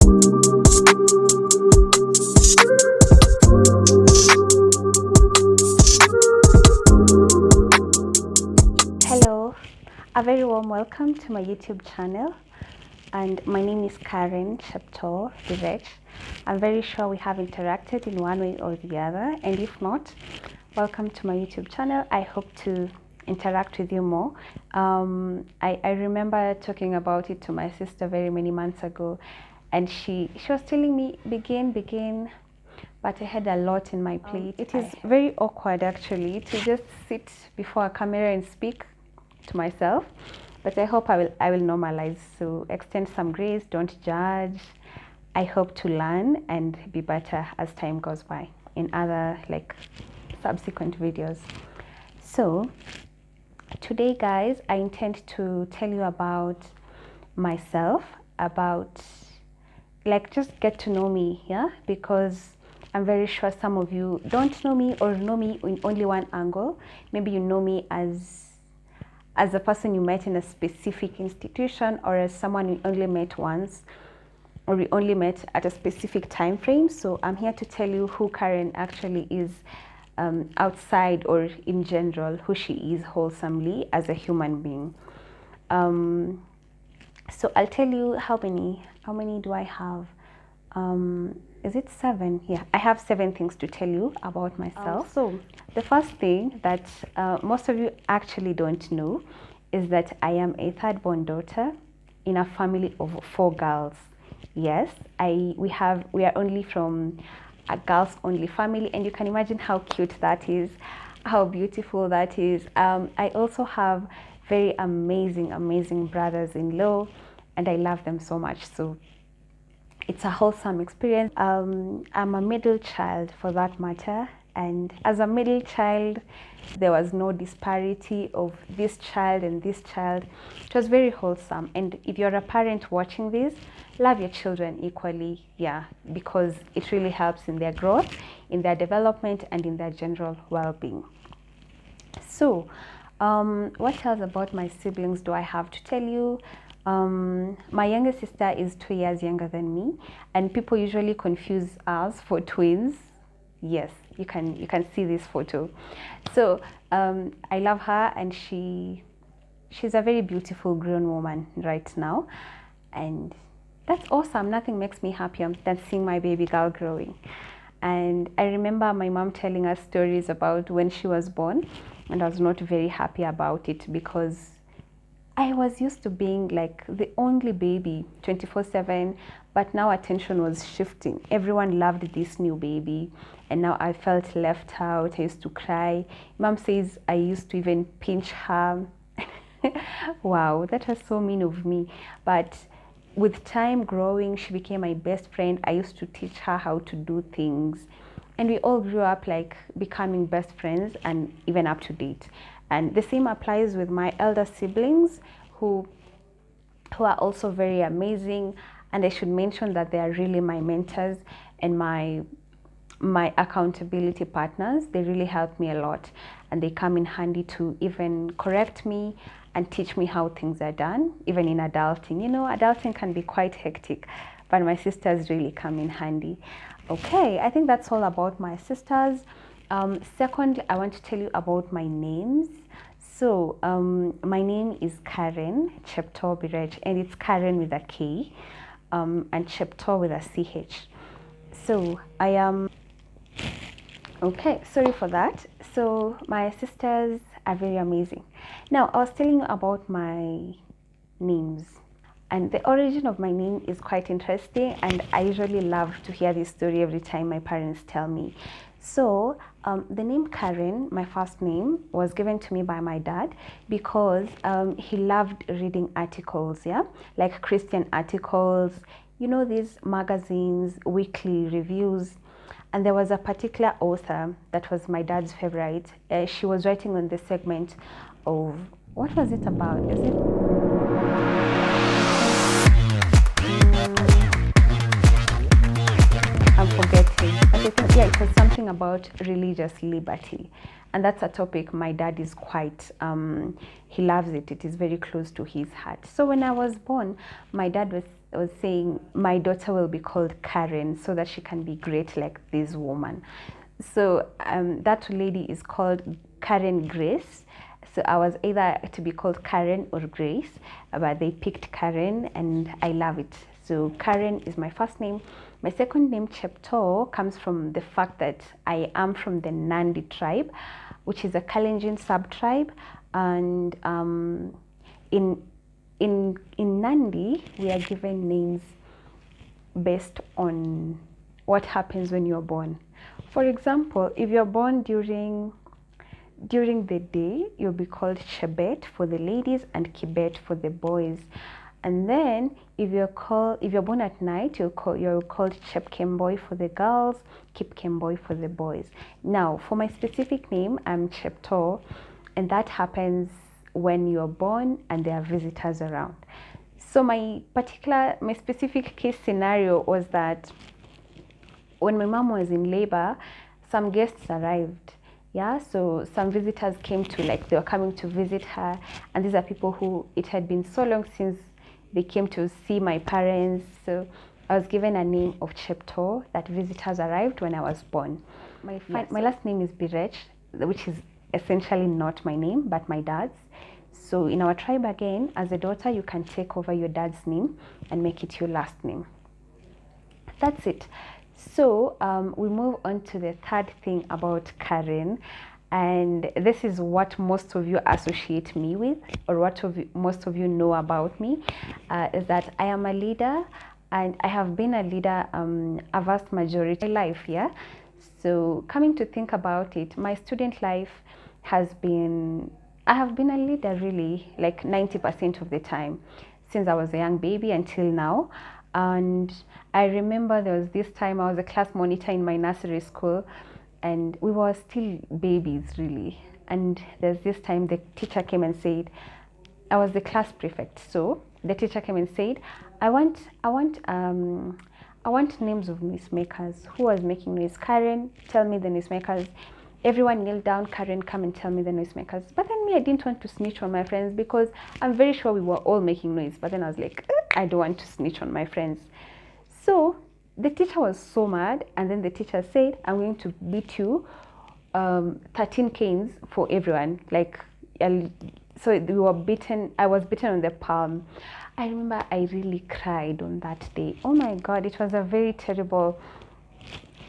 Hello, a very warm welcome to my YouTube channel, and my name is Karen Chepto Birech. I'm very sure we have interacted in one way or the other, and if not, welcome to my YouTube channel. I hope to interact with you more. I remember talking about it to my sister very many months ago, and she was telling me begin, but I had a lot in my plate. It is very awkward actually to just sit before a camera and speak to myself, but I hope I will normalize. So extend some grace, don't judge. I hope to learn and be better as time goes by in other subsequent videos. So today, guys, I intend to tell you about myself, about just get to know me, yeah, because I'm very sure some of you don't know me or know me in only one angle. Maybe you know me as a person you met in a specific institution, or as someone you only met once, or we only met at a specific time frame. So I'm here to tell you who Karen actually is, outside or in general, who she is wholesomely as a human being. So I'll tell you how many do I have? Is it 7? Yeah, I have 7 things to tell you about myself. So the first thing that most of you actually don't know is that I am a third-born daughter in a family of 4 girls. Yes, we are only from a girls-only family, and you can imagine how cute that is, how beautiful that is. I also have very amazing brothers-in-law, and I love them so much. So it's a wholesome experience. I'm a middle child for that matter, and as a middle child, there was no disparity of this child and this child. It was very wholesome. And if you're a parent watching this, love your children equally, yeah, because it really helps in their growth, in their development, and in their general well-being. So what else about my siblings do I have to tell you? My younger sister is 2 years younger than me, and people usually confuse us for twins. Yes, you can see this photo. So I love her, and she's a very beautiful grown woman right now, and that's awesome. Nothing makes me happier than seeing my baby girl growing. And I remember my mom telling us stories about when she was born, and I was not very happy about it because I was used to being like the only baby 24/7, but now attention was shifting. Everyone loved this new baby, and now I felt left out. I used to cry. Mom says I used to even pinch her. Wow, that was so mean of me. But with time growing, she became my best friend. I used to teach her how to do things, and we all grew up becoming best friends and even up to date. And the same applies with my elder siblings who are also very amazing. And I should mention that they are really my mentors and my accountability partners. They really help me a lot, and they come in handy to even correct me and teach me how things are done, even in adulting. You know, adulting can be quite hectic, but my sisters really come in handy. Okay, I think that's all about my sisters. Second, I want to tell you about my names. So my name is Karen Chepto Birech, and it's Karen with a K, and Chepto with a CH. So I am, okay, sorry for that. So my sisters are very amazing. Now, I was telling you about my names. And the origin of my name is quite interesting, and I usually love to hear this story every time my parents tell me. So the name Karen, my first name, was given to me by my dad because he loved reading articles, yeah, like Christian articles, you know, these magazines, weekly reviews. And there was a particular author that was my dad's favorite. She was writing on the segment of, what was it about? Is it? I'm forgetting. But I think, yeah, it was something about religious liberty. And that's a topic my dad is quite, he loves it. It is very close to his heart. So when I was born, my dad was saying my daughter will be called Karen so that she can be great like this woman. So that lady is called Karen Grace. So I was either to be called Karen or Grace, but they picked Karen and I love it. So Karen is my first name. My second name, Chepto, comes from the fact that I am from the Nandi tribe, which is a Kalenjin sub-tribe. And in Nandi, we are given names based on what happens when you're born. For example, if you're born during the day, you'll be called Chebet for the ladies and Kibet for the boys. And then if you're born at night, you're called Chepkemboy for the girls, Kipkemboy for the boys. Now, for my specific name, I'm Chepto, and that happens when you're born and there are visitors around. So my specific case scenario was that when my mom was in labor, some guests arrived. Yeah, so some visitors came they were coming to visit her, and these are people who it had been so long since they came to see my parents. So I was given a name of Chepto that visitors arrived when I was born. My last name is Birech, which is essentially not my name, but my dad's. So in our tribe again, as a daughter, you can take over your dad's name and make it your last name. That's it. So we move on to the third thing about Karen, and this is what most of you associate me with, or what most of you know about me, is that I am a leader, and I have been a leader a vast majority of my life. Yeah. So coming to think about it, my student life I have been a leader really like 90% of the time, since I was a young baby until now. And I remember there was this time I was a class monitor in my nursery school, and we were still babies really. And there's this time the teacher came and said, I was the class prefect. So the teacher came and said, I want names of noisemakers. Who was making noise? Karen, tell me the noisemakers. Everyone kneel down. Karen, come and tell me the noisemakers. But then me, I didn't want to snitch on my friends because I'm very sure we were all making noise. But then I was like, I don't want to snitch on my friends. So the teacher was so mad, and then the teacher said, I'm going to beat you 13 canes for everyone. So we were beaten. I was beaten on the palm. I remember I really cried on that day. Oh my God, it was a very terrible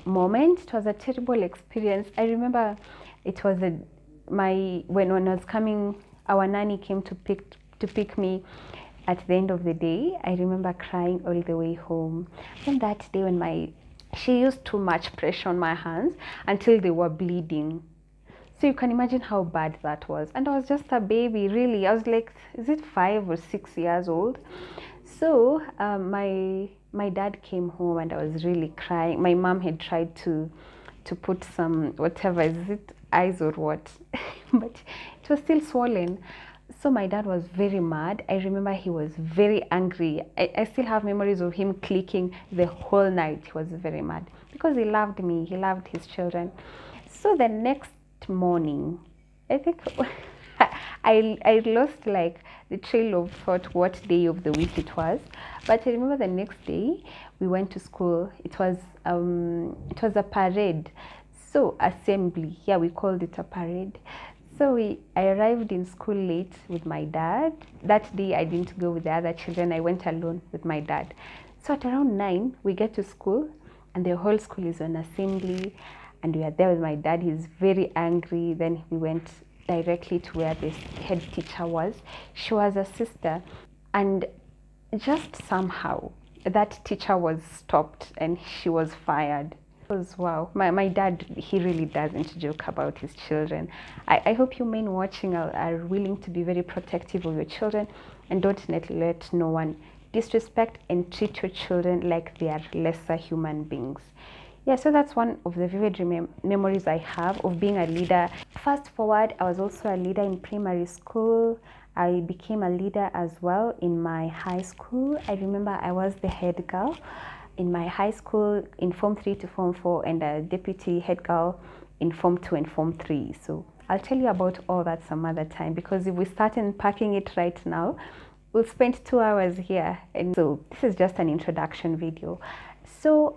moment. It was a terrible experience. I remember it was when I was coming, our nanny came to pick me at the end of the day. I remember crying all the way home. And that day when she used too much pressure on my hands until they were bleeding. So you can imagine how bad that was. And I was just a baby, really. I was like, is it 5 or 6 years old? So my dad came home and I was really crying. My mom had tried to put some, whatever, is it eyes or what? But it was still swollen. So my dad was very mad. I remember he was very angry. I still have memories of him clicking the whole night. He was very mad because he loved me. He loved his children. So the next morning, I think I lost like the trail of thought what day of the week it was. But I remember the next day we went to school. It was a parade. So assembly, yeah, we called it a parade. So I arrived in school late with my dad. That day I didn't go with the other children. I went alone with my dad. So at around 9, we get to school and the whole school is on assembly. And we are there with my dad. He's very angry. Then we went directly to where the head teacher was. She was a sister. And just somehow that teacher was stopped and she was fired. It was wow. My dad, he really doesn't joke about his children. I hope you men watching are willing to be very protective of your children and don't let no one disrespect and treat your children like they are lesser human beings. Yeah, so that's one of the vivid memories I have of being a leader. Fast forward, I was also a leader in primary school. I became a leader as well in my high school. I remember I was the head girl in my high school in Form 3 to Form 4 and a deputy head girl in Form 2 and Form 3. So I'll tell you about all that some other time because if we start unpacking it right now, we'll spend 2 hours here. And so this is just an introduction video. So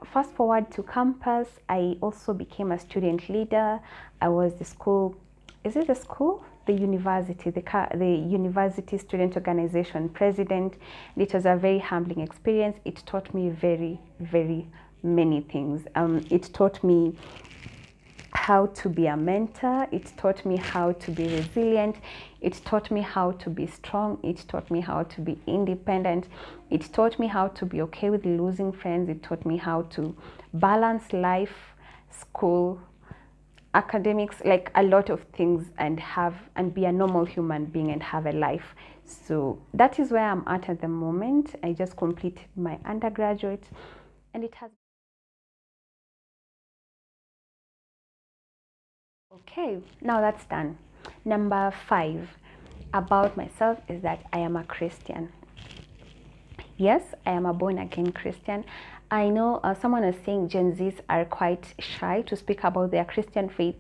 fast forward to campus, I also became a student leader. I was the school, is it the school? The university, the university student organization president. It was a very humbling experience. It taught me very, very many things. It taught me how to be a mentor. It taught me how to be resilient. It taught me how to be strong. It taught me how to be independent. It taught me how to be okay with losing friends. It taught me how to balance life, school, academics, like a lot of things, and be a normal human being and have a life. So that is where I'm at the moment. I just completed my undergraduate, and it has. Okay, now that's done. Number 5 about myself is that I am a Christian. Yes, I am a born-again Christian. I know someone is saying Gen Zs are quite shy to speak about their Christian faith.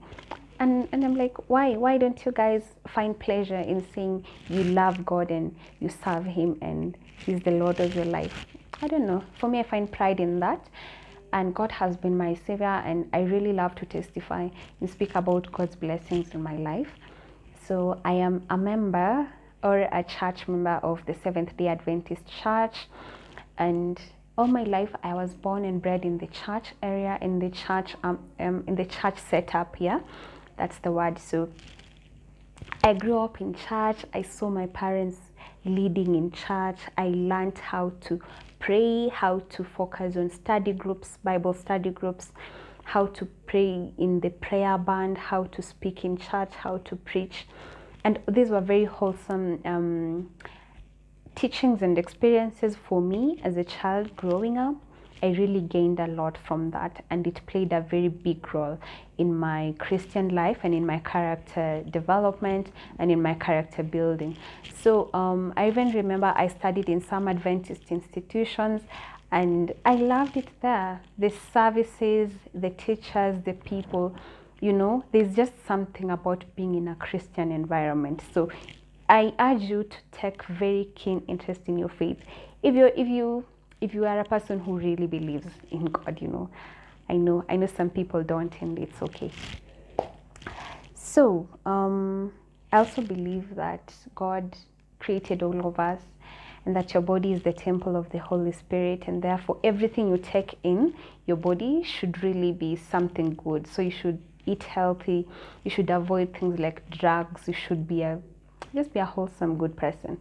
And I'm like, why? Why don't you guys find pleasure in saying you love God and you serve Him and He's the Lord of your life? I don't know. For me, I find pride in that. And God has been my savior, and I really love to testify and speak about God's blessings in my life. So I am a member or a church member of the Seventh-day Adventist Church, and all my life I was born and bred in the church area, in the church setup here. That's the word. So I grew up in church. I saw my parents leading in church. I learned how to pray, how to focus on study groups, Bible study groups, how to pray in the prayer band, how to speak in church, how to preach. And these were very wholesome teachings and experiences for me as a child growing up. I really gained a lot from that, and it played a very big role in my Christian life and in my character development and in my character building. So I even remember I studied in some Adventist institutions, and I loved it there. The services, the teachers, the people, you know, there's just something about being in a Christian environment. So I urge you to take very keen interest in your faith. If you are a person who really believes in God, you know, I know some people don't, and it's okay. So I also believe that God created all of us, and that your body is the temple of the Holy Spirit, and therefore everything you take in your body should really be something good. So you should eat healthy, you should avoid things like drugs, you should just be a wholesome, good person.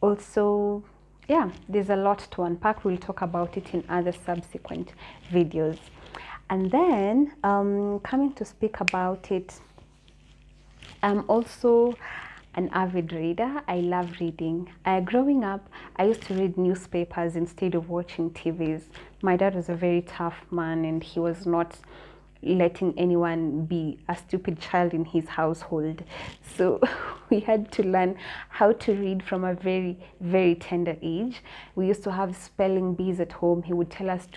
Also, yeah, there's a lot to unpack. We'll talk about it in other subsequent videos. And then coming to speak about it, I'm also an avid reader. I love reading. Growing up, I used to read newspapers instead of watching TVs. My dad was a very tough man, and he was not letting anyone be a stupid child in his household. So we had to learn how to read from a very, very tender age. We used to have spelling bees at home. He would tell us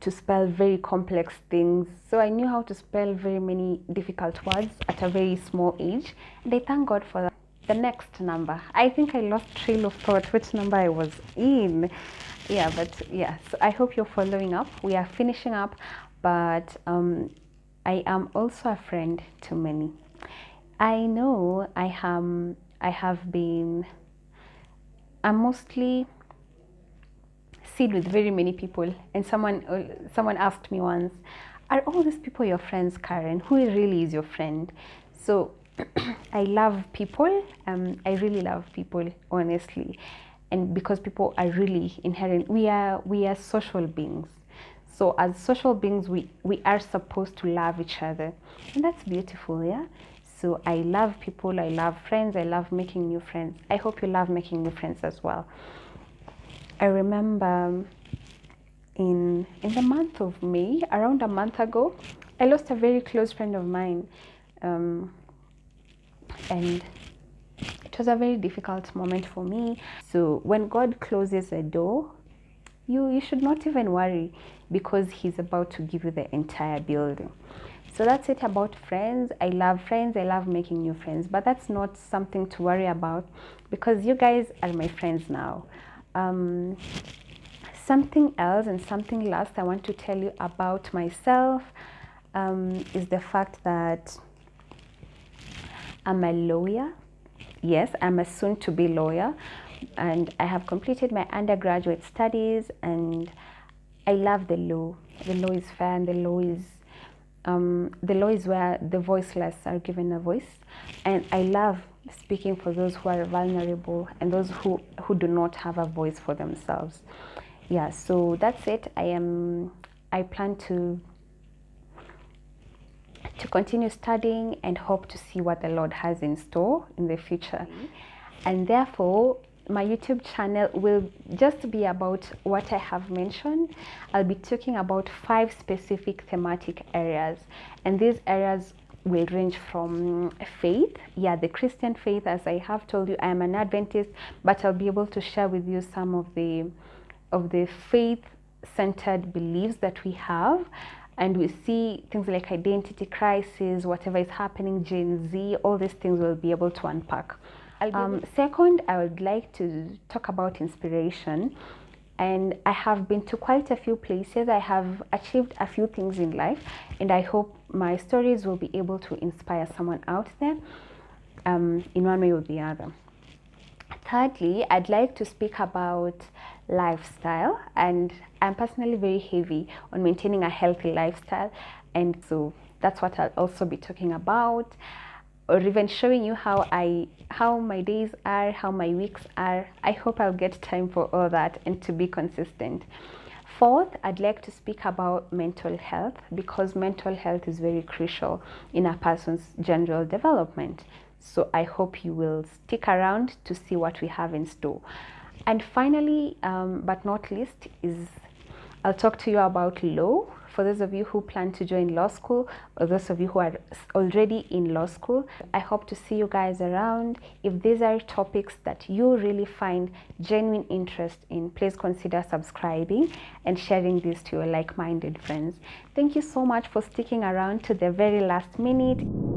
to spell very complex things. So I knew how to spell very many difficult words at a very small age. And I thank God for that. The next number, I think I lost trail of thought which number I was in. Yeah, but yeah, so I hope you're following up. We are finishing up, but I am also a friend to many. I know I'm mostly seen with very many people, and someone asked me once, are all these people your friends, Karen? Who really is your friend? So I love people. I really love people, honestly, and because people are really inherent, we are social beings. So as social beings, we are supposed to love each other, and that's beautiful. Yeah. So I love people, I love friends, I love making new friends. I hope you love making new friends as well. I remember in the month of May, around a month ago, I lost a very close friend of mine, and it was a very difficult moment for me. So when God closes a door, you should not even worry, because He's about to give you the entire building. So that's it about friends. I love friends. I love making new friends, but that's not something to worry about because you guys are my friends now. Something else and something last I want to tell you about myself is the fact that I'm a lawyer. Yes, I'm a soon-to-be lawyer, and I have completed my undergraduate studies, and I love the law. The law is fair, and the law is where the voiceless are given a voice, and I love speaking for those who are vulnerable and those who do not have a voice for themselves. Yeah, so that's it. I plan to continue studying and hope to see what the Lord has in store in the future. And therefore, my YouTube channel will just be about what I have mentioned. I'll be talking about 5 specific thematic areas, and these areas will range from faith, the Christian faith. As I have told you, I am an Adventist, but I'll be able to share with you some of the faith-centered beliefs that we have. And we see things like identity crisis, whatever is happening, Gen Z, all these things we'll be able to unpack. Second, I would like to talk about inspiration. And I have been to quite a few places. I have achieved a few things in life, and I hope my stories will be able to inspire someone out there in one way or the other. Thirdly, I'd like to speak about lifestyle, and I'm personally very heavy on maintaining a healthy lifestyle, and so that's what I'll also be talking about, or even showing you how my days are, how my weeks are. I hope I'll get time for all that and to be consistent. Fourth, I'd like to speak about mental health, because mental health is very crucial in a person's general development. So I hope you will stick around to see what we have in store. And finally, but not least, I'll talk to you about law. For those of you who plan to join law school, or those of you who are already in law school, I hope to see you guys around. If these are topics that you really find genuine interest in, please consider subscribing and sharing this to your like-minded friends. Thank you so much for sticking around to the very last minute.